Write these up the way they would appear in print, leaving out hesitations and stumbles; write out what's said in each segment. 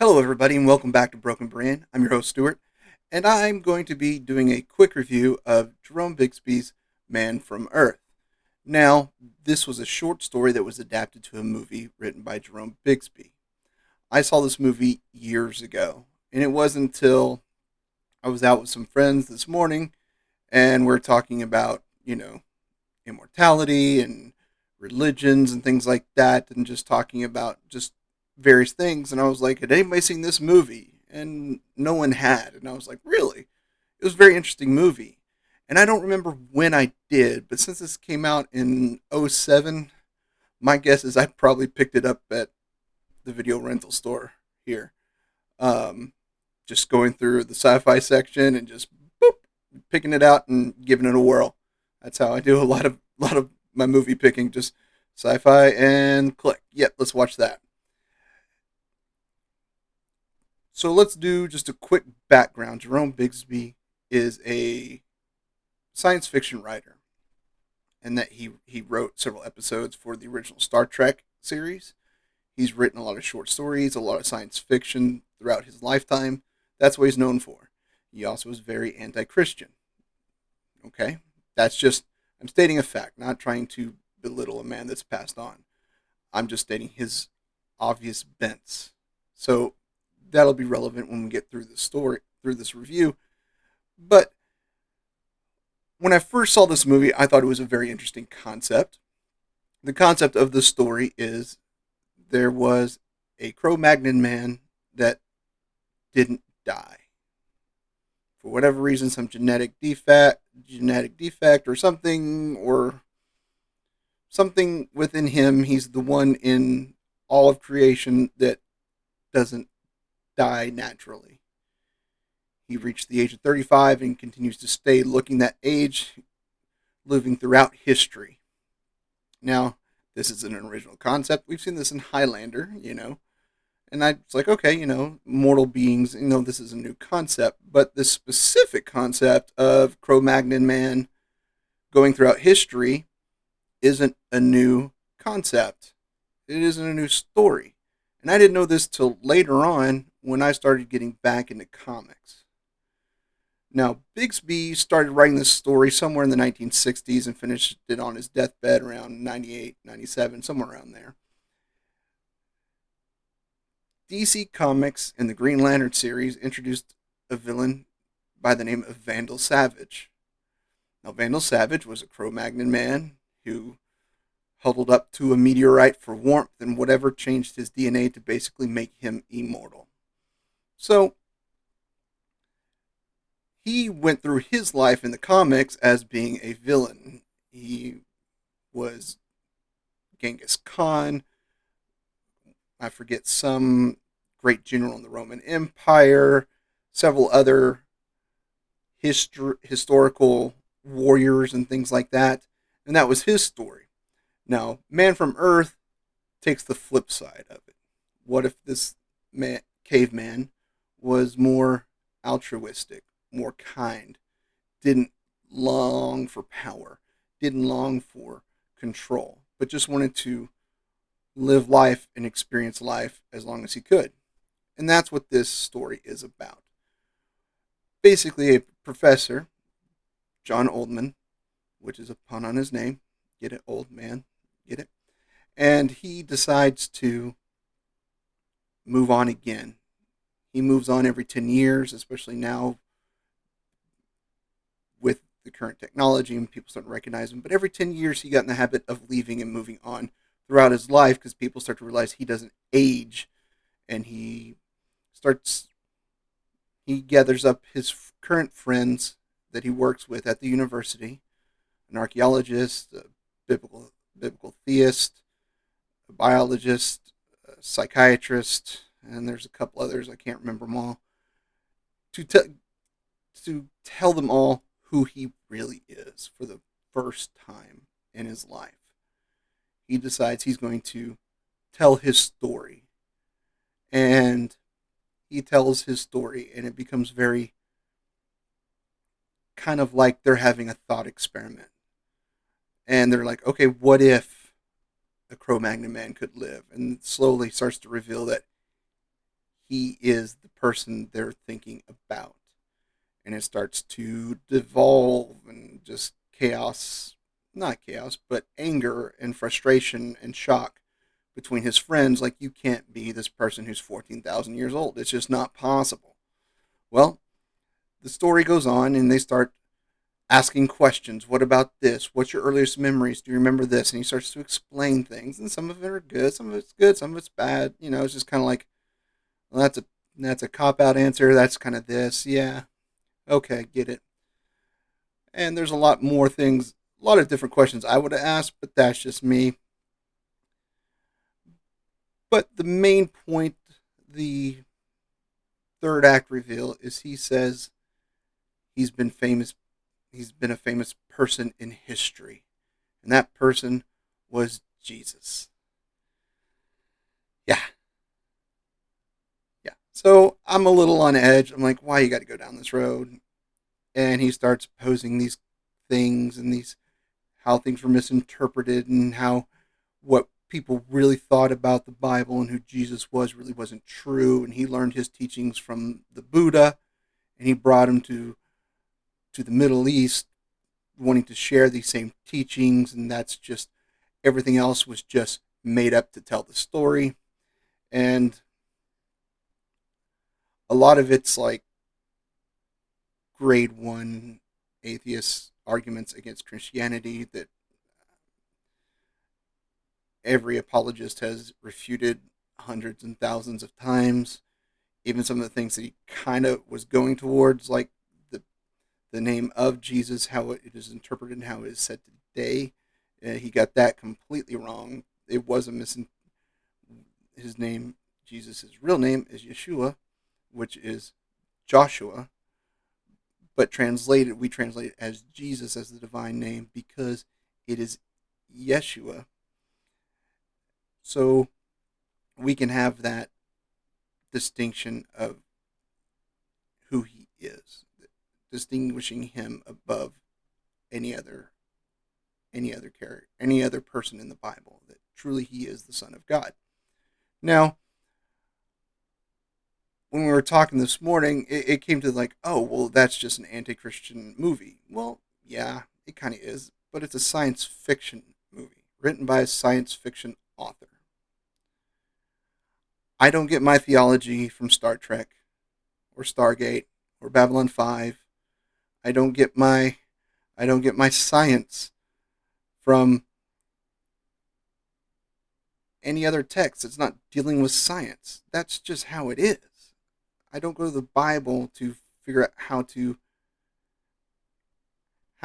Hello, everybody, and welcome back to Broken Brain. I'm your host, Stuart, and I'm going to be doing a quick review of Jerome Bixby's Man from Earth. Now, this was a short story that was adapted to a movie written by Jerome Bixby. I saw this movie years ago, and it wasn't until I was out with some friends this morning and we're talking about, immortality and religions and things like that, and just talking about just various things. And I was like, had anybody seen this movie? And no one had. And I was like, really? It was a very interesting movie. And I don't remember when I did, but since this came out in '07, my guess is I probably picked it up at the video rental store here. Um, just going through the sci-fi section and just boop, picking it out and giving it a whirl. That's how I do a lot of my movie picking. Just sci-fi and click. Yep, let's watch that. So let's do just a quick background. Jerome Bixby is a science fiction writer, and that he wrote several episodes for the original Star Trek series. He's written a lot of short stories, a lot of science fiction throughout his lifetime. That's what he's known for. He also is very anti-Christian. Okay, that's just I'm stating a fact, not trying to belittle a man that's passed on. I'm just stating his obvious bents. So that'll be relevant when we get through the story, through this review. But when I first saw this movie, I thought it was a very interesting concept. The concept of the story is there was a Cro-Magnon man that didn't die for whatever reason, some genetic defect, or something within him. He's the one in all of creation that doesn't die naturally. He reached the age of 35 and continues to stay looking that age, living throughout history. Now, this is an original concept. We've seen this in Highlander. And I was like, okay, mortal beings, this is a new concept. But this specific concept of Cro Magnon man going throughout history isn't a new concept. It isn't a new story. And I didn't know this till later on when I started getting back into comics. Now, Bixby started writing this story somewhere in the 1960s and finished it on his deathbed around 98, 97, somewhere around there. DC Comics in the Green Lantern series introduced a villain by the name of Vandal Savage. Now, Vandal Savage was a Cro Magnon man who huddled up to a meteorite for warmth and whatever changed his DNA to basically make him immortal. So, he went through his life in the comics as being a villain. He was Genghis Khan. I forget, some great general in the Roman Empire, several other historical warriors and things like that. And that was his story. Now, Man from Earth takes the flip side of it. What if this caveman was more altruistic, more kind, didn't long for power, didn't long for control, but just wanted to live life and experience life as long as he could? And that's what this story is about. Basically, a professor, John Oldman, which is a pun on his name, get it, old man, get it? And he decides to move on again. He moves on every 10 years, especially now with the current technology and people start to recognize him. But every 10 years, he got in the habit of leaving and moving on throughout his life because people start to realize he doesn't age, and starts he gathers up his current friends that he works with at the university, an archaeologist, a biblical theist, a biologist, a psychiatrist, and there's a couple others, I can't remember them all, to tell them all who he really is for the first time in his life. He decides he's going to tell his story. And he tells his story, and it becomes very kind of like they're having a thought experiment. And they're like, okay, what if a Cro Magnon man could live? And slowly starts to reveal that he is the person they're thinking about. And it starts to devolve and just chaos, not chaos, but anger and frustration and shock between his friends. Like, you can't be this person who's 14,000 years old. It's just not possible. Well, the story goes on and they start asking questions. What about this? What's your earliest memories? Do you remember this? And he starts to explain things, and some of it are good, some of it's good, some of it's bad. It's just kind of like, well, that's a cop out answer. That's kind of this, yeah, okay, get it. And there's a lot more things, a lot of different questions I would have asked, but that's just me. But the main point, the third act reveal, is he says he's been famous. He's been a famous person in history, and that person was Jesus. Yeah, yeah. So I'm a little on edge. I'm like, why you got to go down this road? And he starts posing these things and these how things were misinterpreted and how what people really thought about the Bible and who Jesus was really wasn't true. And he learned his teachings from the Buddha, and he brought him to the Middle East, wanting to share these same teachings. And that's just everything else was just made up to tell the story. And a lot of it's like grade one atheist arguments against Christianity that every apologist has refuted hundreds and thousands of times. Even some of the things that he kind of was going towards, like the the name of Jesus, how it is interpreted, and how it is said today, he got that completely wrong. It was a missing. His name, Jesus' real name, is Yeshua, which is Joshua, but we translate it as Jesus as the divine name because it is Yeshua. So we can have that distinction of who he is, distinguishing him above any other character, any other person in the Bible, that truly he is the Son of God. Now, when we were talking this morning, it came to like, oh, well, that's just an anti-Christian movie. Well, yeah, it kind of is, but it's a science fiction movie written by a science fiction author. I don't get my theology from Star Trek or Stargate or Babylon 5. I don't get my I don't get my science from any other text. It's not dealing with science. That's just how it is. I don't go to the Bible to figure out how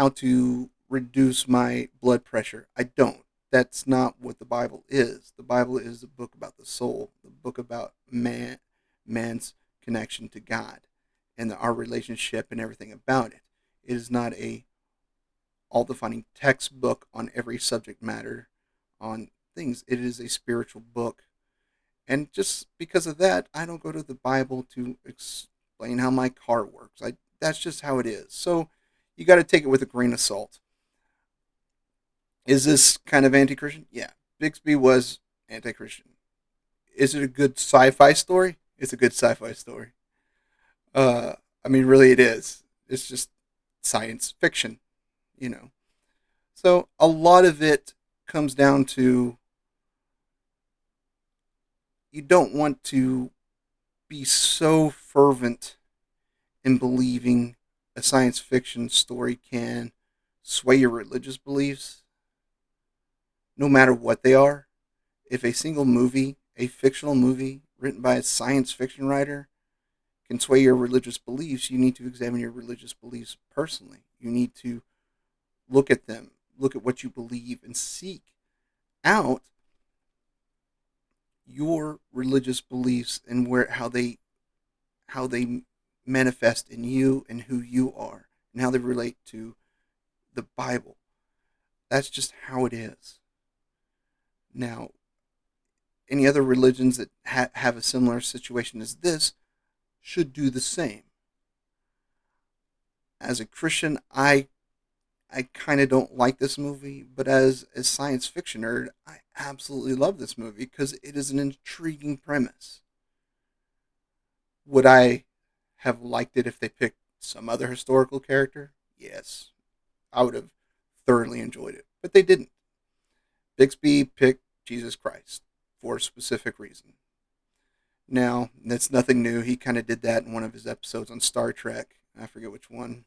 to reduce my blood pressure. I don't. That's not what the Bible is. The Bible is a book about the soul, the book about man's connection to God, and our relationship and everything about it. It is not a all defining textbook on every subject matter on things. It is a spiritual book. And just because of that, I don't go to the Bible to explain how my car works. That's just how it is. So you got to take it with a grain of salt. Is this kind of anti-Christian? Yeah, Bixby was anti-Christian. Is it a good sci-fi story? It's a good sci-fi story. Uh, I mean, really, it is. It's just science fiction, you know. So a lot of it comes down to you don't want to be so fervent in believing a science fiction story can sway your religious beliefs, no matter what they are. If a single movie, a fictional movie written by a science fiction writer, can sway your religious beliefs, you need to examine your religious beliefs personally. You need to look at them, look at what you believe, and seek out your religious beliefs and how they manifest in you and who you are and how they relate to the Bible. That's just how it is. Now, any other religions that have a similar situation as this should do the same. As a Christian, I kind of don't like this movie, but as a science fiction nerd, I absolutely love this movie because it is an intriguing premise. Would I have liked it if they picked some other historical character? Yes, I would have thoroughly enjoyed it, but they didn't. Bixby picked Jesus Christ for a specific reason. Now, that's nothing new. He kind of did that in one of his episodes on Star Trek. I forget which one.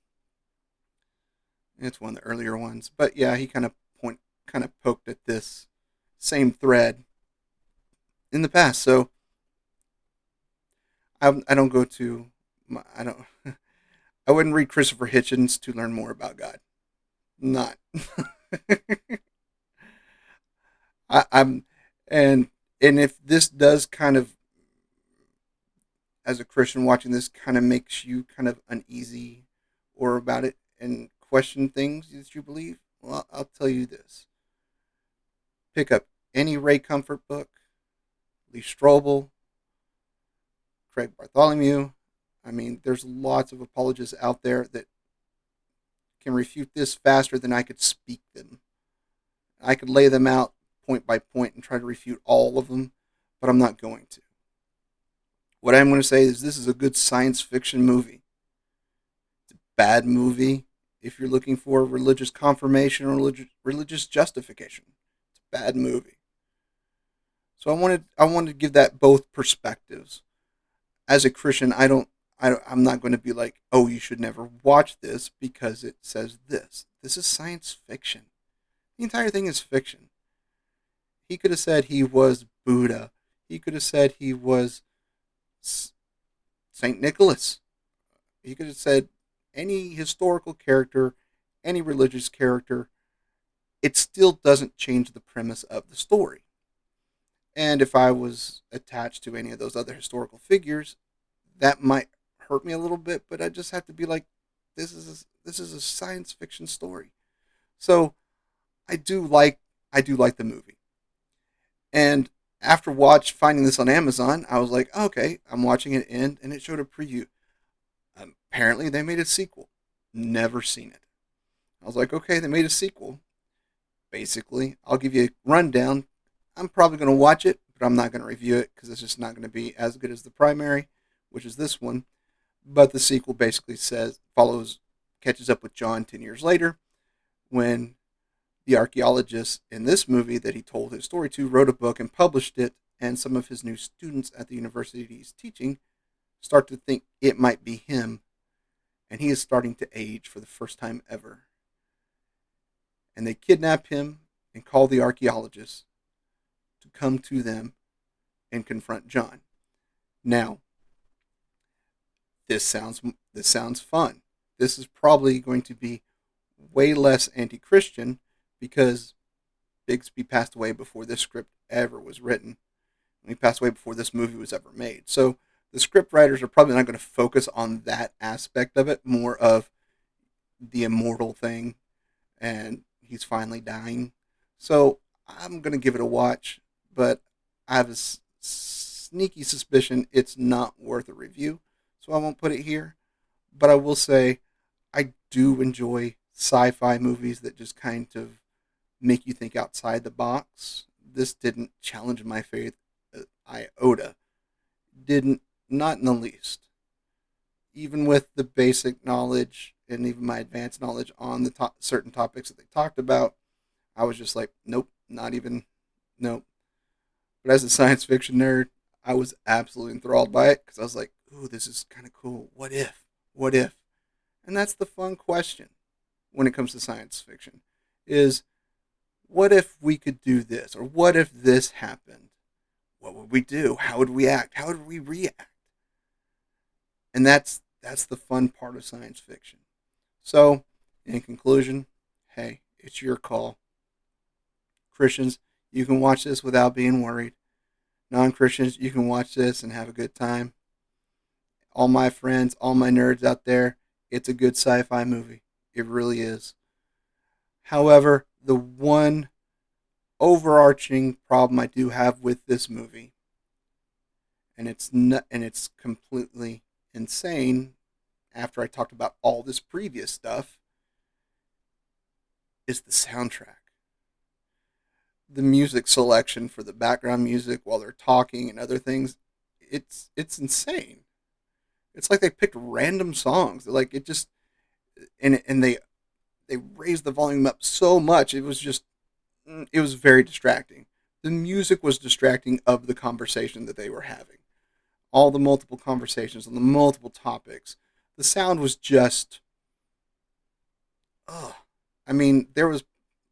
It's one of the earlier ones. But yeah, he kind of poked at this same thread in the past. So I don't go to I don't I wouldn't read Christopher Hitchens to learn more about God. Not. I'm and and if this does kind of, as a Christian watching this, kind of makes you kind of uneasy or about it and question things that you believe, well, I'll tell you this: pick up any Ray Comfort book, Lee Strobel, Craig Bartholomew. I mean, there's lots of apologists out there that can refute this faster than I could speak them. I could lay them out point by point and try to refute all of them, but I'm not going to. What I'm going to say is this is a good science fiction movie. It's a bad movie if you're looking for religious confirmation or religious justification. It's a bad movie. So I wanted to give that both perspectives. As a Christian, I'm not going to be like, "Oh, you should never watch this because it says this." This is science fiction. The entire thing is fiction. He could have said he was Buddha. He could have said he was Saint Nicholas. He could have said any historical character, any religious character. It still doesn't change the premise of the story. And if I was attached to any of those other historical figures, that might hurt me a little bit. But I just have to be like, this is a science fiction story. So I do like the movie. And after finding this on Amazon, I was like, okay, I'm watching it end, and it showed a preview. Apparently, they made a sequel. Never seen it. I was like, okay, they made a sequel. Basically, I'll give you a rundown. I'm probably going to watch it, but I'm not going to review it because it's just not going to be as good as the primary, which is this one. But the sequel basically catches up with John 10 years later when the archaeologist in this movie that he told his story to wrote a book and published it, and some of his new students at the university he's teaching start to think it might be him, and he is starting to age for the first time ever. And they kidnap him and call the archaeologist to come to them and confront John. Now, this sounds fun. This is probably going to be way less anti-Christian because Bixby passed away before this script ever was written. He passed away before this movie was ever made. So the script writers are probably not going to focus on that aspect of it, more of the immortal thing, and he's finally dying. So I'm going to give it a watch, but I have a sneaky suspicion it's not worth a review, so I won't put it here. But I will say I do enjoy sci-fi movies that just kind of make you think outside the box. This didn't challenge my faith iota. Didn't, not in the least. Even with the basic knowledge and even my advanced knowledge on the certain topics that they talked about, I was just like, nope, not even, nope. But as a science fiction nerd, I was absolutely enthralled by it because I was like, ooh, this is kind of cool. What if? What if? And that's the fun question when it comes to science fiction is, what if we could do this? Or what if this happened? What would we do? How would we act? How would we react? And that's the fun part of science fiction. So, in conclusion, hey, it's your call. Christians, you can watch this without being worried. Non-Christians, you can watch this and have a good time. All my friends, all my nerds out there, it's a good sci-fi movie. It really is. However, the one overarching problem I do have with this movie, and it's completely insane after I talked about all this previous stuff, is the soundtrack. The music selection for the background music while they're talking and other things, it's insane. It's like they picked random songs. Like it just and they raised the volume up so much. It was just it was very distracting. The music was distracting of the conversation that they were having. All the multiple conversations on the multiple topics. The sound was just ugh. I mean, there was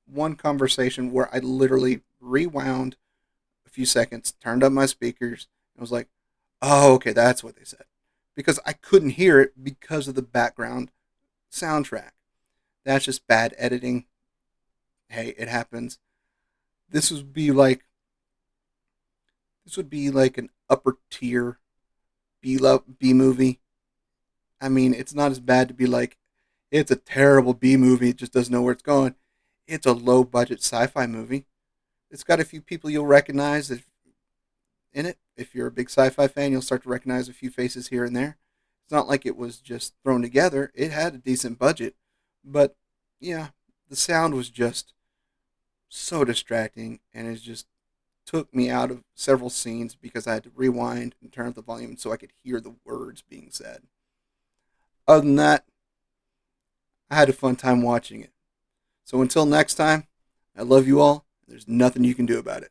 one conversation where I literally rewound a few seconds, turned up my speakers, and was like, "Oh, okay, that's what they said," because I couldn't hear it because of the background soundtrack. That's just bad editing. Hey, it happens. This would be like this would be like an upper tier B movie. I mean, it's not as bad to be like it's a terrible B movie. It just doesn't know where it's going. It's a low budget sci-fi movie. It's got a few people you'll recognize in it. If you're a big sci-fi fan, you'll start to recognize a few faces here and there. It's not like it was just thrown together. It had a decent budget, but yeah, the sound was just so distracting, and it just took me out of several scenes because I had to rewind and turn up the volume so I could hear the words being said. Other than that, I had a fun time watching it. So until next time, I love you all. There's nothing you can do about it.